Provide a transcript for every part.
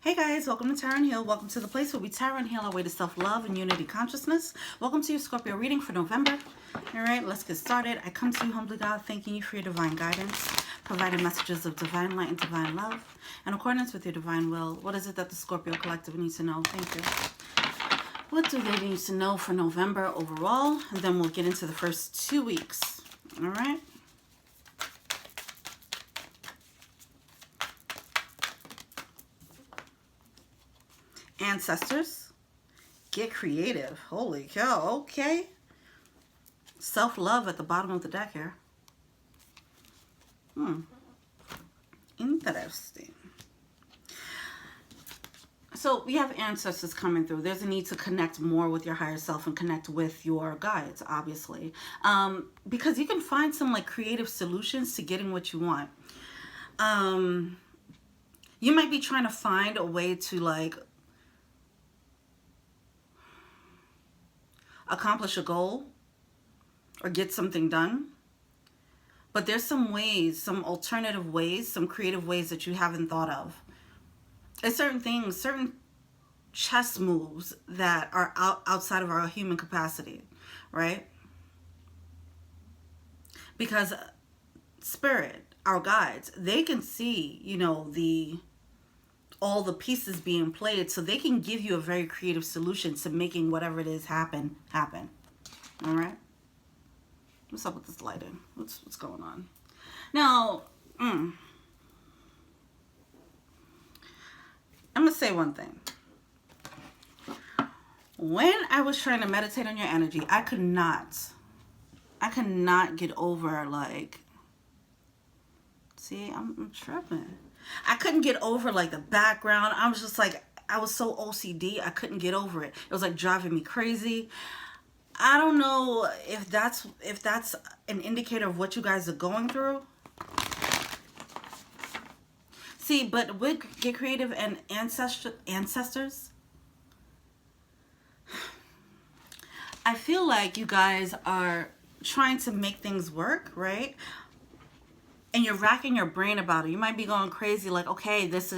Hey guys, welcome to Tarot and Heal. Welcome to the place where we tarot and heal our way to self-love and unity consciousness. Welcome to your Scorpio reading for November. Alright, let's get started. I come to you humbly, God, thanking you for your divine guidance, providing messages of divine light and divine love, in accordance with your divine will. What is it that the Scorpio Collective needs to know? Thank you. What do they need to know for November overall? And then we'll get into the first 2 weeks. Alright. Ancestors, get creative. Holy cow, okay. Self-love at the bottom of the deck here. Interesting. So we have ancestors coming through. There's a need to connect more with your higher self and connect with your guides, obviously. Because you can find some like creative solutions to getting what you want. You might be trying to find a way to like accomplish a goal or get something done, but there's some ways, some alternative ways, some creative ways that you haven't thought of. There's certain things, certain chess moves that are outside of our human capacity, right? Because spirit, our guides, they can see, you know, all the pieces being played, so they can give you a very creative solution to making whatever it is happen. All right, what's up with this lighting? What's going on now? I'm gonna say one thing. When I was trying to meditate on your energy, I could not get over, like, see, I'm tripping. I couldn't get over like the background. I was just like, I was so OCD, I couldn't get over it. It was like driving me crazy. I don't know if that's an indicator of what you guys are going through. See, but with Get Creative and Ancestors, I feel like you guys are trying to make things work, right? And you're racking your brain about it. You might be going crazy like, okay, this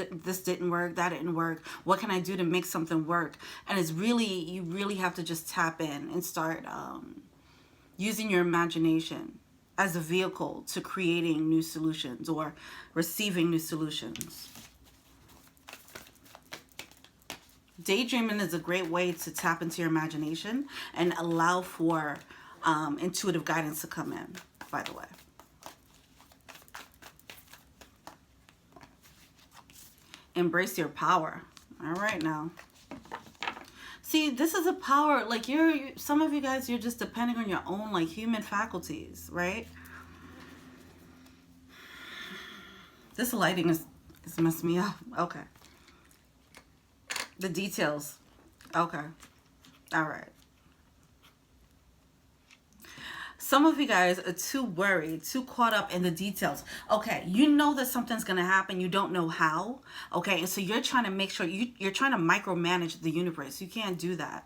didn't work, that didn't work. What can I do to make something work? And it's really, you really have to just tap in and start using your imagination as a vehicle to creating new solutions or receiving new solutions. Daydreaming is a great way to tap into your imagination and allow for intuitive guidance to come in, by the way. Embrace your power. All right now. See, this is a power, like some of you guys, you're just depending on your own like human faculties, right? This lighting is messing me up. Okay. The details. Okay. All right. Some of you guys are too worried, too caught up in the details. Okay, you know that something's going to happen. You don't know how. Okay, and so you're trying to make sure, you're trying to micromanage the universe. You can't do that.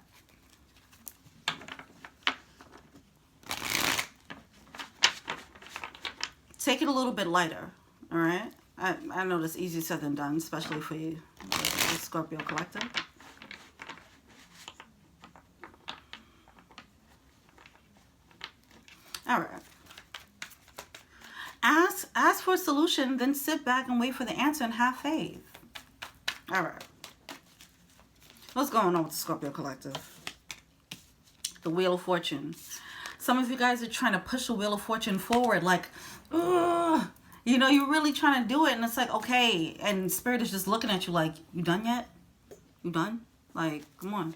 Take it a little bit lighter, all right? I know that's easier said than done, especially for you, the Scorpio Collective. All right. Ask for a solution, then sit back and wait for the answer and have faith. All right. What's going on with the Scorpio Collective? The Wheel of Fortune. Some of you guys are trying to push the Wheel of Fortune forward, like, ugh. You know, you're really trying to do it, and it's like, okay, and Spirit is just looking at you like, you done yet? You done? Like, come on.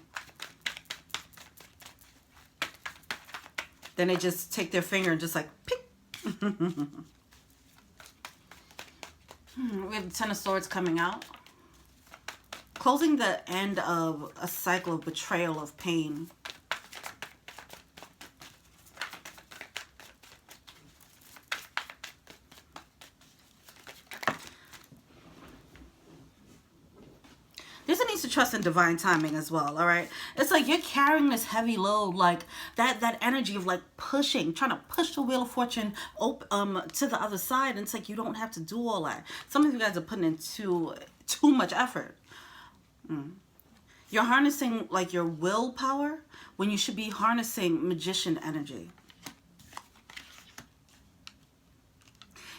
Then they just take their finger and just like, pick. We have the Ten of Swords coming out. Closing the end of a cycle of betrayal, of pain. There's a need to trust in divine timing as well, all right? It's like you're carrying this heavy load, like that energy of like pushing, trying to push the Wheel of Fortune to the other side. And it's like you don't have to do all that. Some of you guys are putting in too much effort. You're harnessing like your willpower when you should be harnessing magician energy.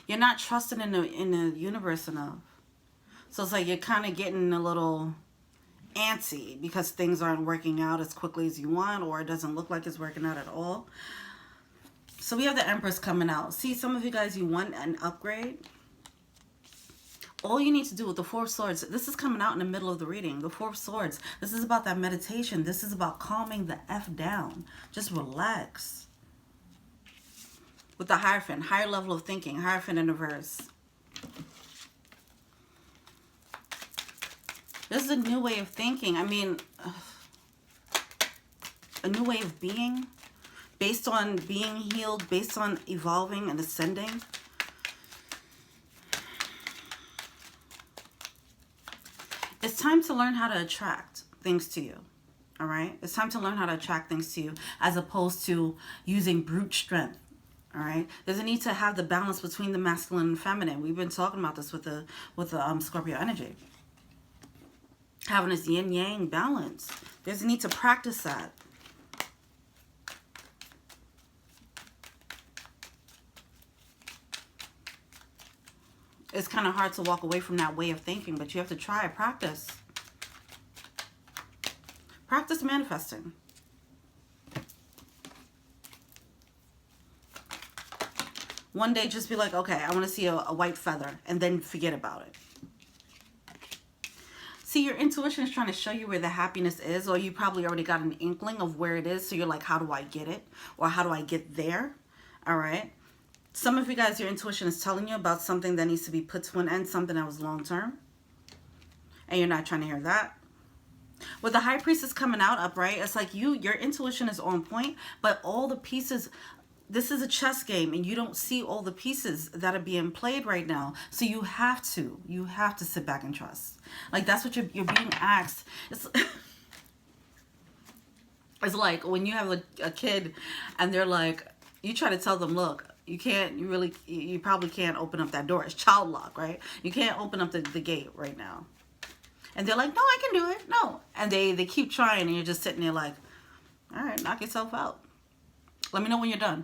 You're not trusting in the universe enough. So it's like you're kind of getting a little antsy because things aren't working out as quickly as you want, or it doesn't look like it's working out at all. So we have the Empress coming out. See, some of you guys, you want an upgrade. All you need to do with the Four of Swords, this is coming out in the middle of the reading. The Four of Swords, this is about that meditation. This is about calming the F down. Just relax. With the Hierophant, higher level of thinking, Hierophant in the verse. This is a new way of thinking. I mean, a new way of being, based on being healed, based on evolving and ascending. It's time to learn how to attract things to you. All right? It's time to learn how to attract things to you as opposed to using brute strength. All right, there's a need to have the balance between the masculine and feminine. We've been talking about this with the Scorpio energy. Having this yin yang balance. There's a need to practice that. It's kind of hard to walk away from that way of thinking, but you have to try it. Practice. Practice manifesting. One day just be like, okay, I want to see a white feather, and then forget about it. See, your intuition is trying to show you where the happiness is, or you probably already got an inkling of where it is. So you're like, how do I get it? Or how do I get there? All right. Some of you guys, your intuition is telling you about something that needs to be put to an end, something that was long term. And you're not trying to hear that. With the High Priestess coming out upright, it's like your intuition is on point, but all the pieces, this is a chess game and you don't see all the pieces that are being played right now. So you have to sit back and trust. Like that's what you're being asked. It's like when you have a kid and they're like, you try to tell them, look, you probably can't open up that door. It's child lock, right? You can't open up the gate right now. And they're like, no, I can do it. No. And they keep trying and you're just sitting there like, all right, knock yourself out. Let me know when you're done.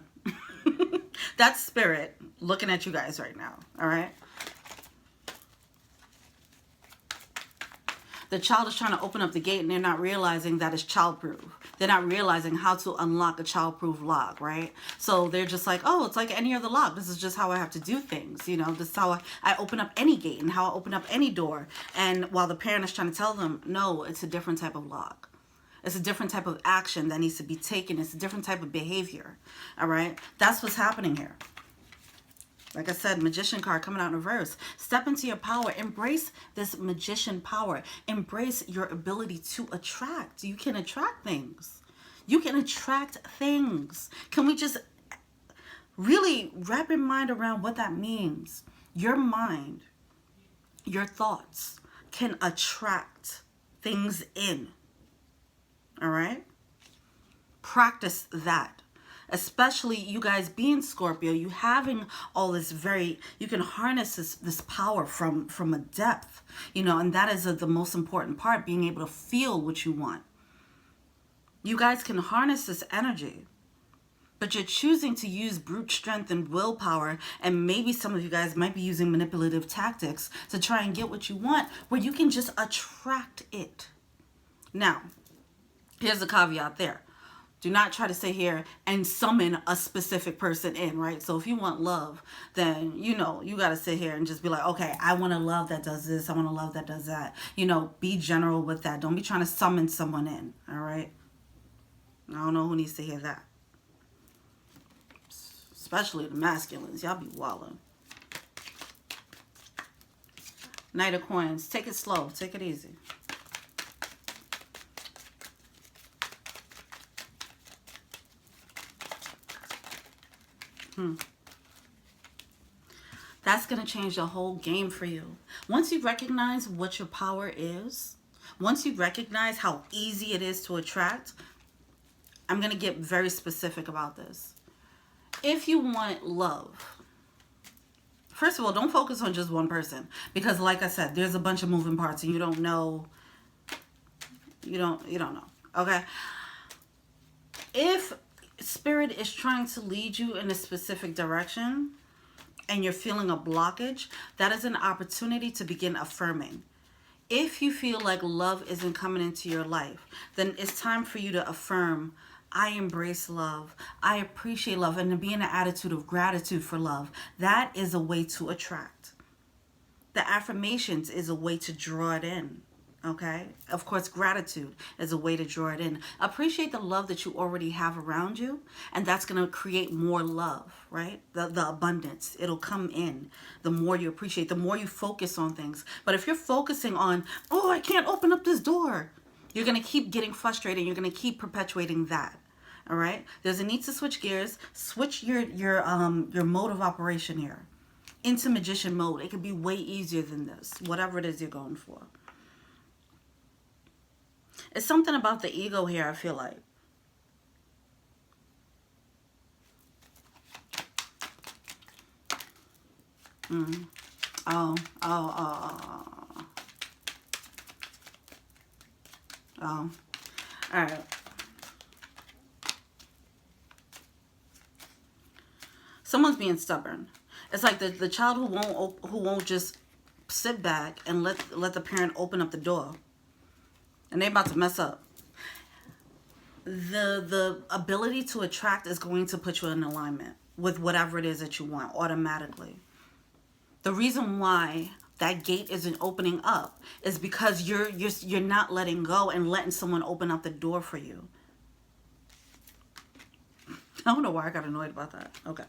That's spirit looking at you guys right now. All right. The child is trying to open up the gate and they're not realizing that it's childproof. They're not realizing how to unlock a childproof lock, right? So they're just like, oh, it's like any other lock. This is just how I have to do things. You know, this is how I open up any gate and how I open up any door. And while the parent is trying to tell them, no, it's a different type of lock. It's a different type of action that needs to be taken. It's a different type of behavior. All right. That's what's happening here. Like I said, Magician card coming out in reverse. Step into your power. Embrace this magician power. Embrace your ability to attract. You can attract things. You can attract things. Can we just really wrap your mind around what that means? Your mind, your thoughts can attract things in. All right? Practice that. Especially you guys being Scorpio, you having all this you can harness this power from a depth, you know, and that is the most important part, being able to feel what you want. You guys can harness this energy, but you're choosing to use brute strength and willpower, and maybe some of you guys might be using manipulative tactics to try and get what you want, where you can just attract it. Now, here's the caveat there. Do not try to sit here and summon a specific person in, right? So if you want love, then, you know, you got to sit here and just be like, okay, I want a love that does this. I want a love that does that. You know, be general with that. Don't be trying to summon someone in, all right? I don't know who needs to hear that. Especially the masculines. Y'all be wildin'. Knight of Coins. Take it slow. Take it easy. That's going to change the whole game for you. Once you recognize what your power is, once you recognize how easy it is to attract, I'm going to get very specific about this. If you want love, first of all, don't focus on just one person, because like I said, there's a bunch of moving parts and you don't know You don't know. Okay. If spirit is trying to lead you in a specific direction and you're feeling a blockage, that is an opportunity to begin affirming. If you feel like love isn't coming into your life, then it's time for you to affirm, I embrace love. I appreciate love, and to be in an attitude of gratitude for love. That is a way to attract. The affirmations is a way to draw it in. Okay? Of course, gratitude is a way to draw it in. Appreciate the love that you already have around you, and that's going to create more love, right? The abundance. It'll come in the more you appreciate, the more you focus on things. But if you're focusing on, oh, I can't open up this door, you're going to keep getting frustrated. You're going to keep perpetuating that. All right? There's a need to switch gears. Switch your mode of operation here into magician mode. It could be way easier than this, whatever it is you're going for. It's something about the ego here, I feel like. Oh. All right. Someone's being stubborn. It's like the child who won't just sit back and let the parent open up the door. And they're about to mess up. The ability to attract is going to put you in alignment with whatever it is that you want automatically. The reason why that gate isn't opening up is because you're not letting go and letting someone open up the door for you. I don't know why I got annoyed about that. Okay.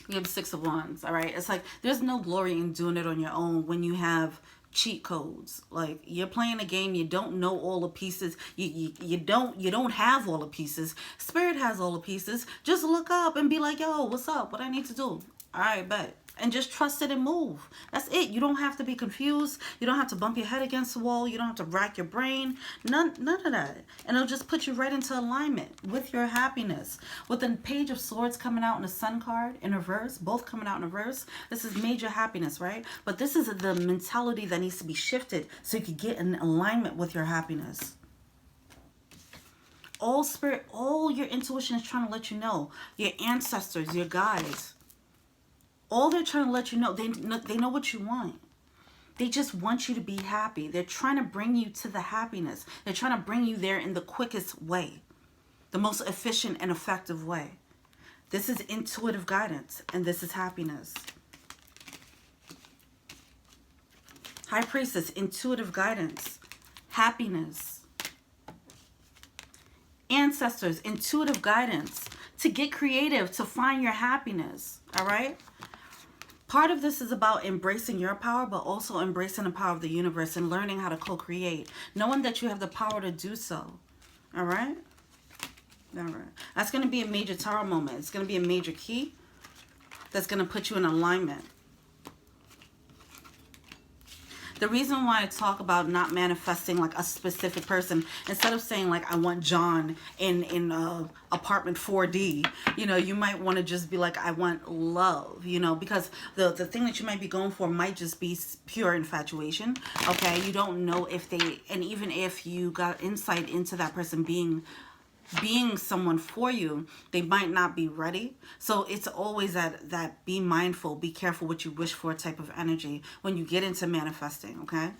You have 6 of Wands, all right? It's like there's no glory in doing it on your own when you have cheat codes. Like, you're playing a game, you don't know all the pieces, you don't have all the pieces. Spirit has all the pieces. Just look up and be like, yo, what's up? What I need to do? All right, bet. And just trust it and move. That's it. You don't have to be confused. You don't have to bump your head against the wall. You don't have to rack your brain. None of that. And it'll just put you right into alignment with your happiness. With the Page of Swords coming out in the Sun card in reverse, both coming out in reverse, this is major happiness, right? But this is the mentality that needs to be shifted so you can get in alignment with your happiness. All spirit, all your intuition is trying to let you know. Your ancestors, your guides. All they're trying to let you know, they know what you want. They just want you to be happy. They're trying to bring you to the happiness. They're trying to bring you there in the quickest way. The most efficient and effective way. This is intuitive guidance, and this is happiness. High Priestess, intuitive guidance, happiness. Ancestors, intuitive guidance, to get creative, to find your happiness, all right? Part of this is about embracing your power, but also embracing the power of the universe and learning how to co-create, knowing that you have the power to do so, all right? All right. That's going to be a major tarot moment. It's going to be a major key that's going to put you in alignment. The reason why I talk about not manifesting like a specific person, instead of saying like I want John in apartment 4D, you know, you might want to just be like I want love, you know, because the thing that you might be going for might just be pure infatuation. Okay, you don't know if they, and even if you got insight into that person being someone for you, they might not be ready. So it's always that be mindful, be careful what you wish for type of energy when you get into manifesting, okay?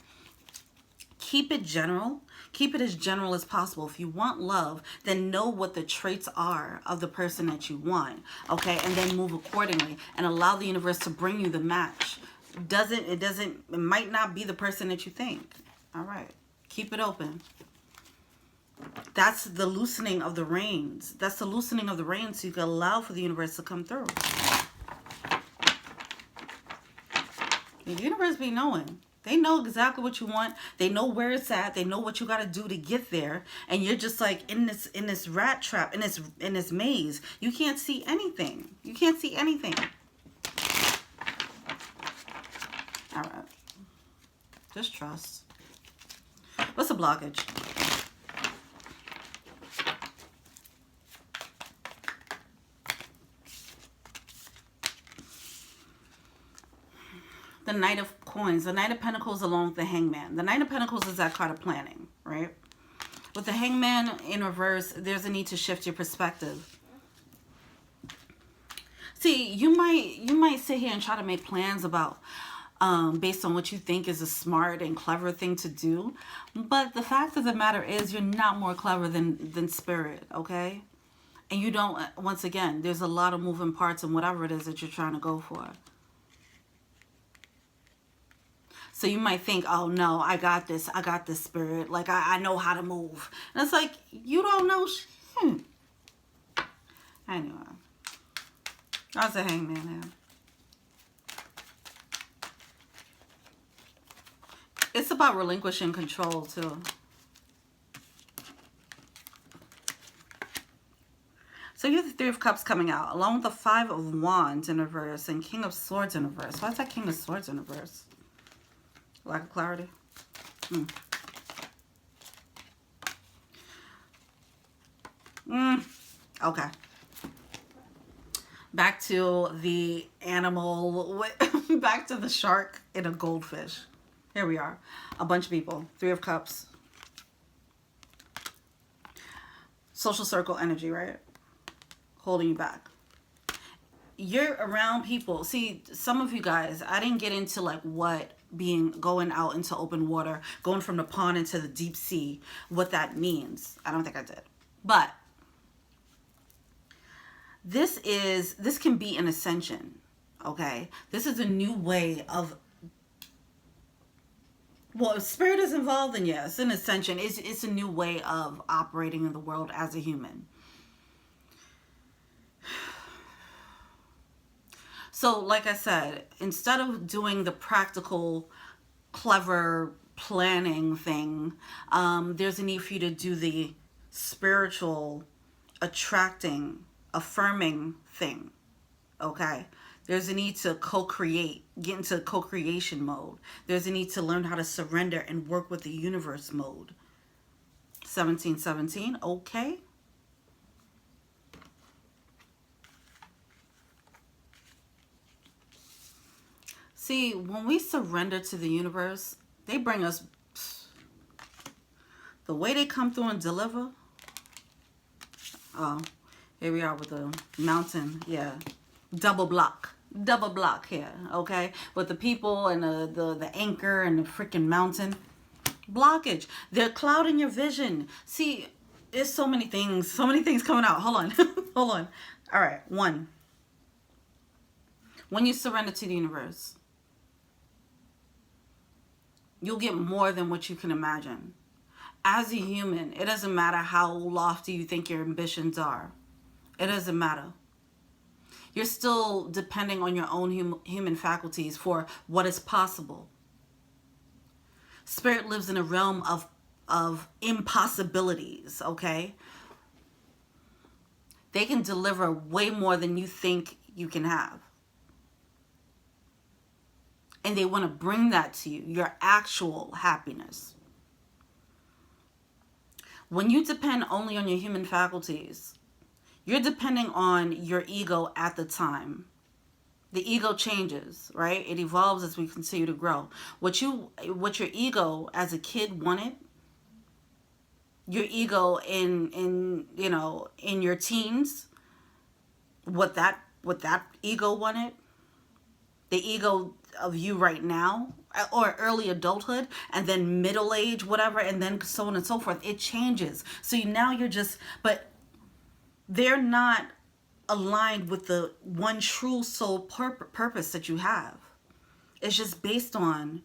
Keep it general. Keep it as general as possible. If you want love, then know what the traits are of the person that you want, okay? And then move accordingly and allow the universe to bring you the match. It might not be the person that you think. All right. Keep it open. That's the loosening of the reins. That's the loosening of the reins so you can allow for the universe to come through. The universe be knowing. They know exactly what you want. They know where it's at. They know what you got to do to get there. And you're just like in this rat trap, in this maze. You can't see anything. You can't see anything. All right. Just trust. What's the blockage? The Knight of Coins, the Knight of Pentacles along with the Hangman. The Knight of Pentacles is that card of planning, right? With the Hangman in reverse, there's a need to shift your perspective. See, you might sit here and try to make plans about based on what you think is a smart and clever thing to do, but the fact of the matter is you're not more clever than Spirit, okay? And you don't, once again, there's a lot of moving parts in whatever it is that you're trying to go for. So you might think, oh no, I got this, Spirit, like I know how to move. And it's like, you don't know shit. Anyway, that's a Hangman here. It's about relinquishing control too. So you have the Three of Cups coming out, along with the Five of Wands in reverse and King of Swords in reverse. Why is that King of Swords in reverse? Lack of clarity. Okay. Back to the animal, back to the shark and a goldfish. Here we are. A bunch of people. Three of Cups. Social circle energy, right? Holding you back. You're around people. See, some of you guys, I didn't get into like what going out into open water, going from the pond into the deep sea, what that means. I don't think I did. But this can be an ascension, okay? This is a new way of, well, if Spirit is involved, then yes, an ascension. It's a new way of operating in the world as a human. So, like I said, instead of doing the practical, clever planning thing, there's a need for you to do the spiritual, attracting, affirming thing, okay? There's a need to co-create, get into co-creation mode. There's a need to learn how to surrender and work with the universe mode. 1717, okay. See, when we surrender to the universe, they bring us, the way they come through and deliver. Oh, here we are with the mountain, yeah. Double block here, okay? With the people and the anchor and the freaking mountain. Blockage. They're clouding your vision. See, there's so many things coming out. Hold on. Hold on. All right, 1. When you surrender to the universe, you'll get more than what you can imagine. As a human, it doesn't matter how lofty you think your ambitions are. It doesn't matter. You're still depending on your own human faculties for what is possible. Spirit lives in a realm of impossibilities, okay? They can deliver way more than you think you can have. And they want to bring that to you, your actual happiness. When you depend only on your human faculties, you're depending on your ego at the time. The ego changes, right? It evolves as we continue to grow. What your ego as a kid wanted, your ego in your teens, what that ego wanted, the ego of you right now, or early adulthood, and then middle age, whatever, and then so on and so forth. It changes. So now you're just, but they're not aligned with the one true soul purpose that you have. It's just based on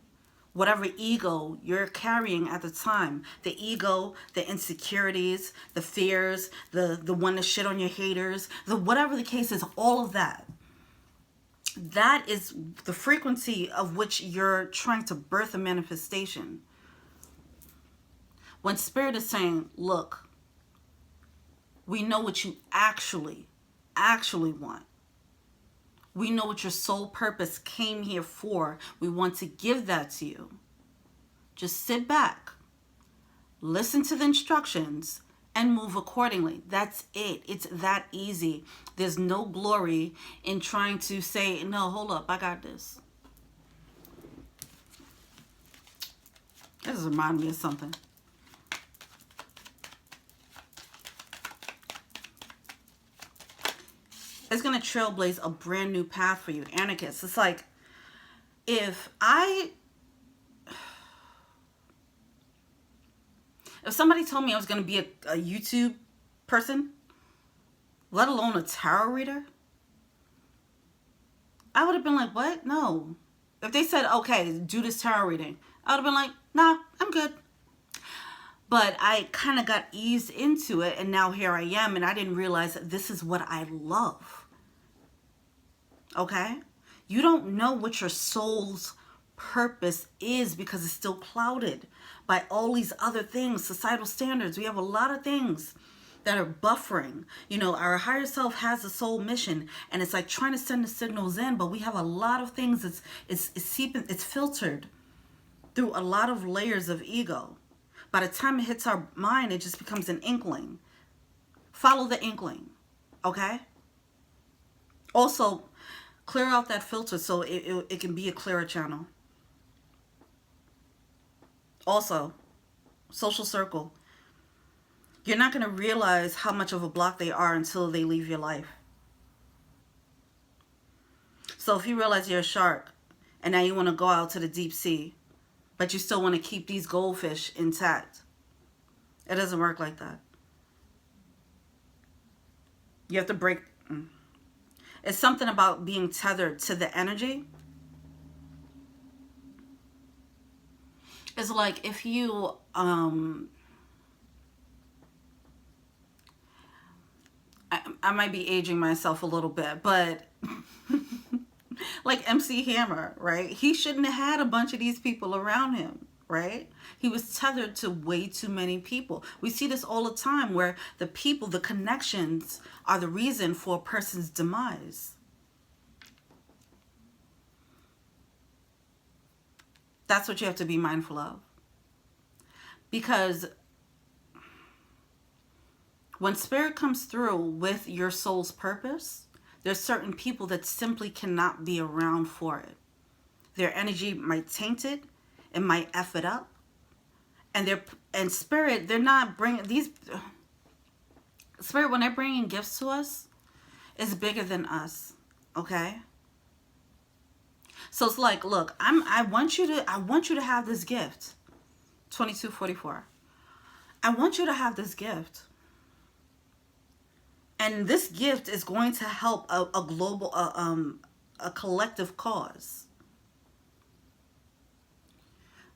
whatever ego you're carrying at the time. The ego, the insecurities, the fears, the one to shit on your haters, whatever the case is, all of that. That is the frequency of which you're trying to birth a manifestation. When Spirit is saying, look, we know what you actually want. We know what your soul purpose came here for. We want to give that to you. Just sit back, listen to the instructions, and move accordingly. That's it. It's that easy. There's no glory in trying to say, no, hold up, I got this. just reminded me of something. It's going to trailblaze a brand new path for you, anarchists. It's like, if somebody told me I was going to be a YouTube person, let alone a tarot reader, I would have been like, what? No. If they said, okay, do this tarot reading, I would have been like, nah, I'm good. But I kind of got eased into it, and now here I am, and I didn't realize that this is what I love. Okay? You don't know what your soul's purpose is because it's still clouded by all these other things, societal standards. We have a lot of things that are buffering. You know, our higher self has a soul mission, and it's like trying to send the signals in, but we have a lot of things it's seeping, it's filtered through a lot of layers of ego. By the time it hits our mind, it just becomes an inkling. Follow the inkling, okay? Also, clear out that filter so it can be a clearer channel. Also, social circle. You're not going to realize how much of a block they are until they leave your life. So if you realize you're a shark and now you want to go out to the deep sea, but you still want to keep these goldfish intact, it doesn't work like that. You have to break. It's something about being tethered to the energy. It's like if you I might be aging myself a little bit, but like MC Hammer, right? He shouldn't have had a bunch of these people around him, right? He was tethered to way too many people. We see this all the time where the people, the connections are the reason for a person's demise. That's what you have to be mindful of. Because when spirit comes through with your soul's purpose, there's certain people that simply cannot be around for it. Their energy might taint it. It might F it up. And spirit, they're not bringing these... Spirit, when they're bringing gifts to us, is bigger than us. Okay? So it's like, look, I want you to have this gift. 2244. I want you to have this gift. And this gift is going to help a global, a collective cause.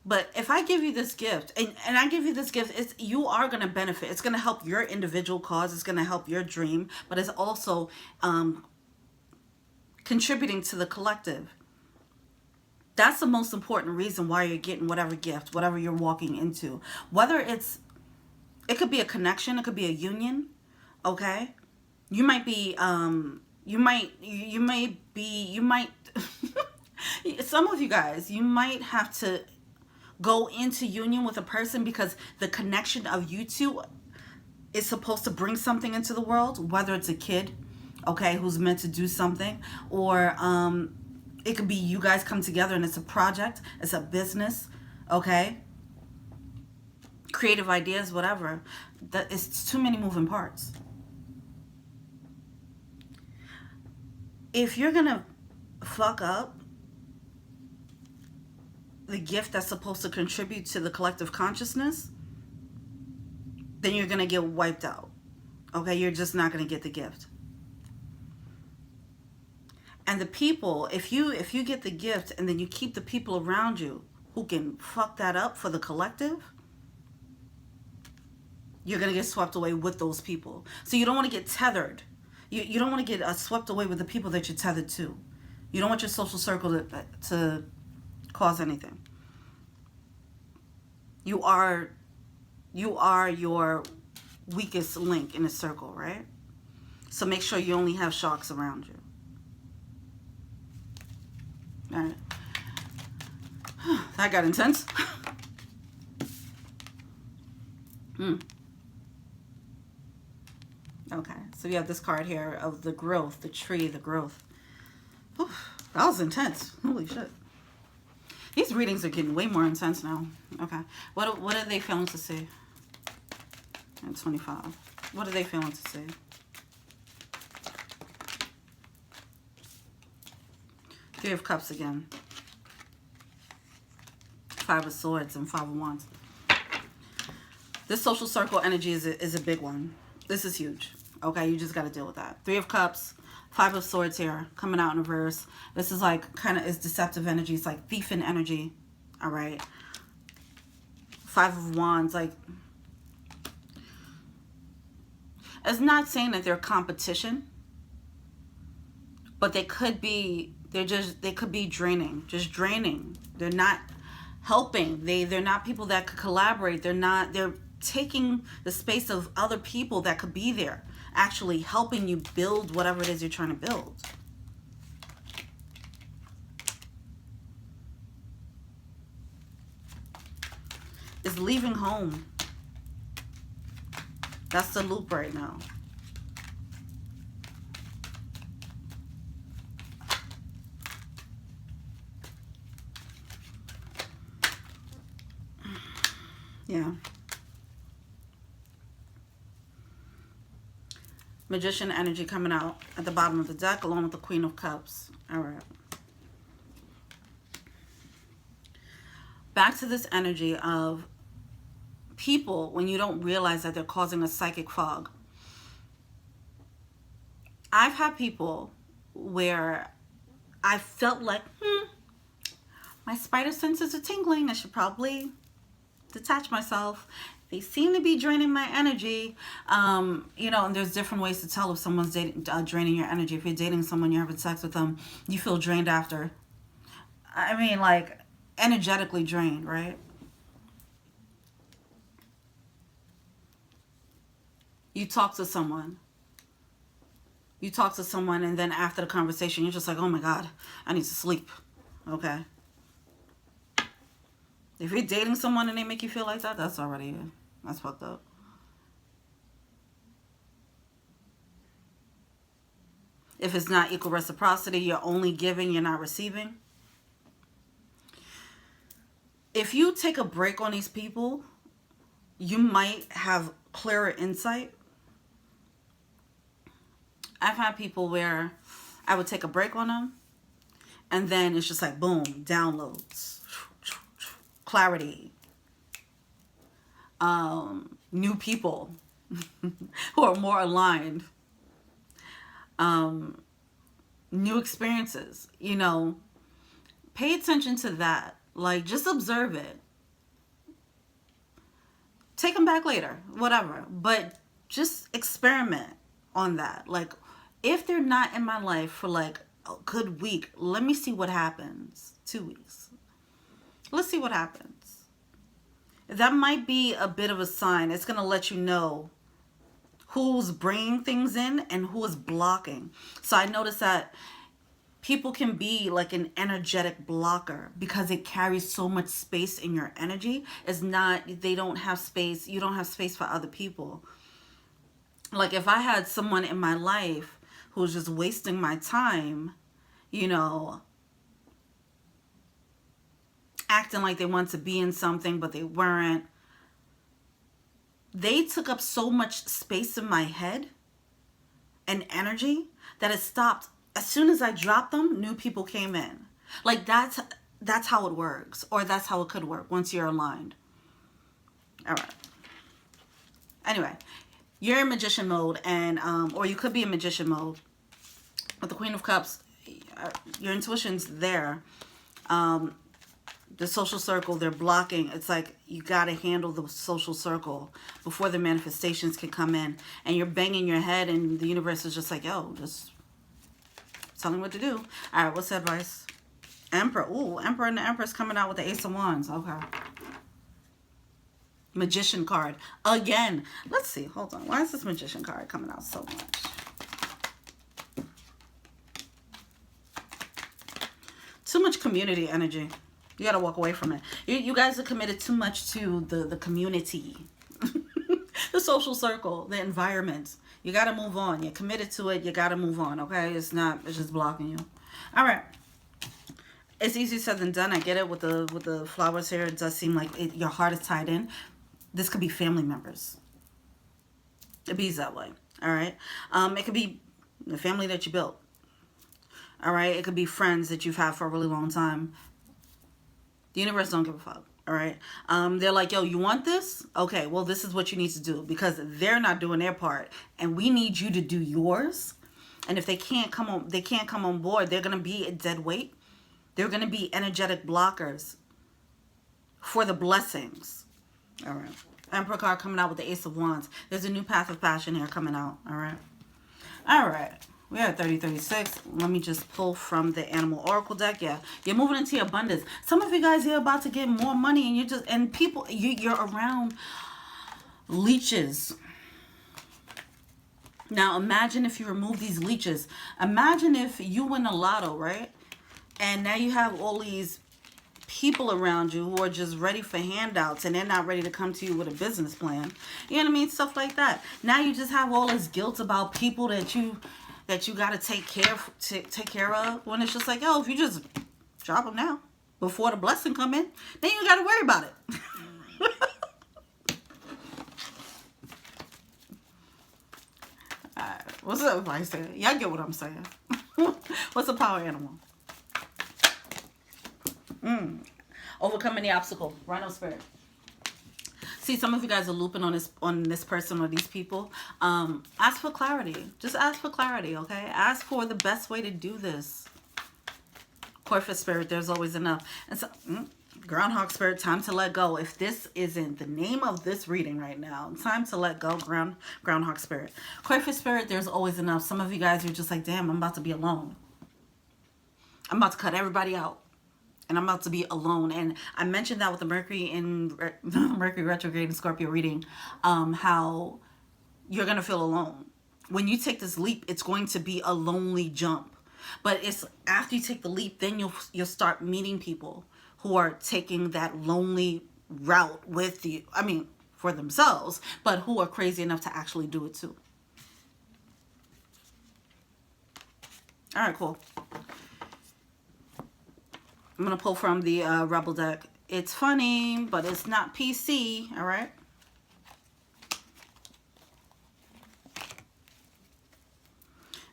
But if I give you this gift, and I give you this gift, you are going to benefit. It's going to help your individual cause. It's going to help your dream. But it's also contributing to the collective. That's the most important reason why you're getting whatever gift, whatever you're walking into. Whether it could be a connection, it could be a union, okay? You might be, some of you guys, you might have to go into union with a person because the connection of you two is supposed to bring something into the world, whether it's a kid, okay, who's meant to do something, or it could be you guys come together and it's a project, it's a business, okay? Creative ideas, whatever. It's too many moving parts. If you're gonna fuck up the gift that's supposed to contribute to the collective consciousness, then you're gonna get wiped out. Okay, you're just not gonna get the gift. And the people, if you get the gift and then you keep the people around you who can fuck that up for the collective, you're gonna get swept away with those people. So you don't want to get tethered. You don't want to get swept away with the people that you're tethered to. You don't want your social circle to cause anything. You are your weakest link in a circle, right? So make sure you only have sharks around you. All right. That got intense. Okay, so we have this card here of the growth, the tree, the growth. Whew, that was intense. Holy shit. These readings are getting way more intense now. Okay. What are they failing to see? And 25. What are they failing to see? Three of Cups again. Five of Swords and Five of Wands. This social circle energy is a big one. This is huge. Okay, you just got to deal with that. Three of Cups, Five of Swords here, coming out in reverse. This is like, kind of is deceptive energy. It's like thieving energy. All right. Five of Wands, like, it's not saying that they're competition, but they could be, they could be draining, just draining. They're not helping. They're not people that could collaborate. They're taking the space of other people that could be there, actually helping you build whatever it is you're trying to build. Is leaving home. That's the loop right now. Yeah. Magician energy coming out at the bottom of the deck along with the Queen of Cups. All right. Back to this energy of people when you don't realize that they're causing a psychic fog. I've had people where I felt like, my spider senses are tingling. I should probably detach myself. They seem to be draining my energy. You know, and there's different ways to tell if someone's draining your energy. If you're dating someone, you're having sex with them, you feel drained after. I mean, like, energetically drained, right? You talk to someone. And then after the conversation, you're just like, oh my God, I need to sleep. Okay. If you're dating someone and they make you feel like that, that's already, that's fucked up. If it's not equal reciprocity, you're only giving, you're not receiving. If you take a break on these people, you might have clearer insight. I've had people where I would take a break on them, and then it's just like, boom, downloads, clarity, new people who are more aligned, new experiences, you know. Pay attention to that. Like, just observe it. Take them back later, whatever. But just experiment on that. Like, if they're not in my life for like a good week, let me see what happens. 2 weeks. Let's see what happens. That might be a bit of a sign. It's going to let you know who's bringing things in and who is blocking. So I noticed that people can be like an energetic blocker because it carries so much space in your energy. It's not, they don't have space. You don't have space for other people. Like if I had someone in my life who's just wasting my time, you know, acting like they want to be in something, but they weren't. They took up so much space in my head and energy that it stopped. As soon as I dropped them, new people came in. Like that's how it works, or that's how it could work once you're aligned. All right. Anyway, you're in magician mode, and or you could be in magician mode. With the Queen of Cups, your intuition's there. The social circle, they're blocking. It's like you got to handle the social circle before the manifestations can come in. And you're banging your head, and the universe is just like, yo, just tell me what to do. All right, what's the advice? Emperor. Ooh, Emperor and the Empress coming out with the Ace of Wands. Okay. Magician card. Again. Let's see. Hold on. Why is this Magician card coming out so much? Too much community energy. You got to walk away from it. You guys are committed too much to the community. The social circle. The environment. You got to move on. You're committed to it. You got to move on, okay? It's just blocking you. All right. It's easier said than done. I get it with the flowers here. It does seem like your heart is tied in. This could be family members. It be that way. All right. It could be the family that you built. All right. It could be friends that you've had for a really long time. The universe don't give a fuck. All right. They're like, yo, you want this? Okay. Well, this is what you need to do, because they're not doing their part, and we need you to do yours. And if they can't come on board, they're gonna be a dead weight. They're gonna be energetic blockers for the blessings. All right. Emperor card coming out with the Ace of Wands. There's a new path of passion here coming out. All right. All right. We are at 3036. Let me just pull from the Animal Oracle deck. Yeah. You're moving into your abundance. Some of you guys are about to get more money, and you're around leeches. Now, imagine if you remove these leeches. Imagine if you win the lotto, right? And now you have all these people around you who are just ready for handouts, and they're not ready to come to you with a business plan. You know what I mean? Stuff like that. Now you just have all this guilt about people that you got to take care of, when it's just like, oh, if you just drop them now before the blessing come in, then you got to worry about it. Alright, what's up, advice there? Y'all get what I'm saying. What's a power animal? Overcoming the obstacle. Rhino spirit. See, some of you guys are looping on this person or these people. Ask for clarity. Just ask for clarity, okay? Ask for the best way to do this. Corpus spirit, there's always enough. And so, Groundhog spirit, time to let go. If this isn't the name of this reading right now, time to let go. Groundhog spirit. Corpus spirit, there's always enough. Some of you guys are just like, damn, I'm about to be alone. I'm about to cut everybody out. And I'm about to be alone. And I mentioned that with the Mercury retrograde and Scorpio reading, how you're going to feel alone. When you take this leap, it's going to be a lonely jump. But it's after you take the leap, then you'll start meeting people who are taking that lonely route with you. I mean, for themselves, but who are crazy enough to actually do it too. All right, cool. I'm going to pull from the Rebel deck. It's funny, but it's not PC, all right?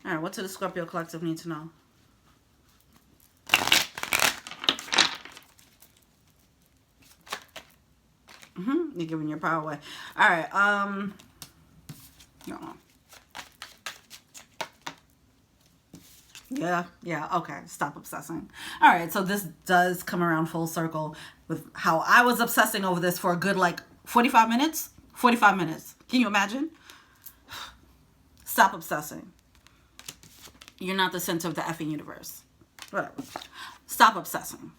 All right, what do the Scorpio Collective need to know? You're giving your power away. All right, no. Yeah, okay. Stop obsessing. All right, so this does come around full circle with how I was obsessing over this for a good, like, 45 minutes. 45 minutes. Can you imagine? Stop obsessing. You're not the center of the effing universe. Whatever. Stop obsessing.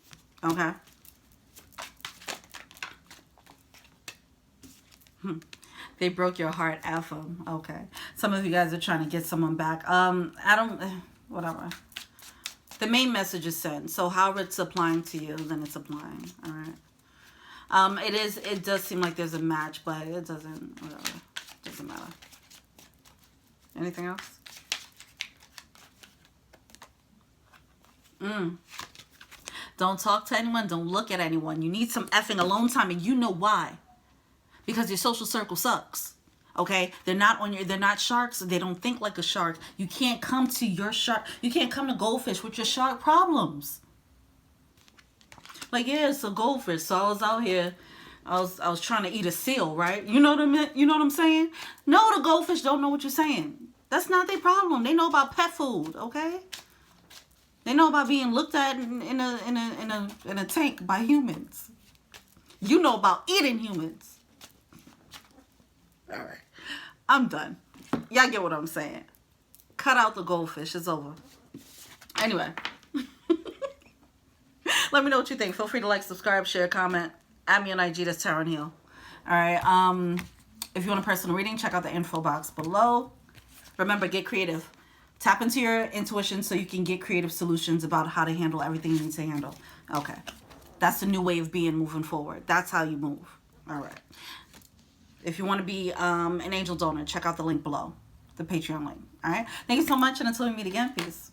Okay? They broke your heart. F them. Okay. Some of you guys are trying to get someone back. Whatever. The main message is sent. So however it's applying to you, then it's applying. All right. It does seem like there's a match, but it doesn't, whatever. It doesn't matter. Anything else? Don't talk to anyone. Don't look at anyone. You need some effing alone time, and you know why. Because your social circle sucks. Okay, they're not sharks. They don't think like a shark. You can't come to your shark. You can't come to goldfish with your shark problems. Like, yeah, it's a goldfish. So I was out here. I was trying to eat a seal, right? You know what I'm saying? No, the goldfish don't know what you're saying. That's not their problem. They know about pet food. Okay. They know about being looked at in a tank by humans. You know about eating humans. All right. I'm done. Y'all get what I'm saying. Cut out the goldfish. It's over. Anyway. Let me know what you think. Feel free to like, subscribe, share, comment. Add me on IG. That's Tarot and Heal. All right. If you want a personal reading, check out the info box below. Remember, get creative. Tap into your intuition so you can get creative solutions about how to handle everything you need to handle. Okay. That's the new way of being moving forward. That's how you move. All right. If you want to be an angel donor, check out the link below, the Patreon link. All right. Thank you so much. And until we meet again, peace.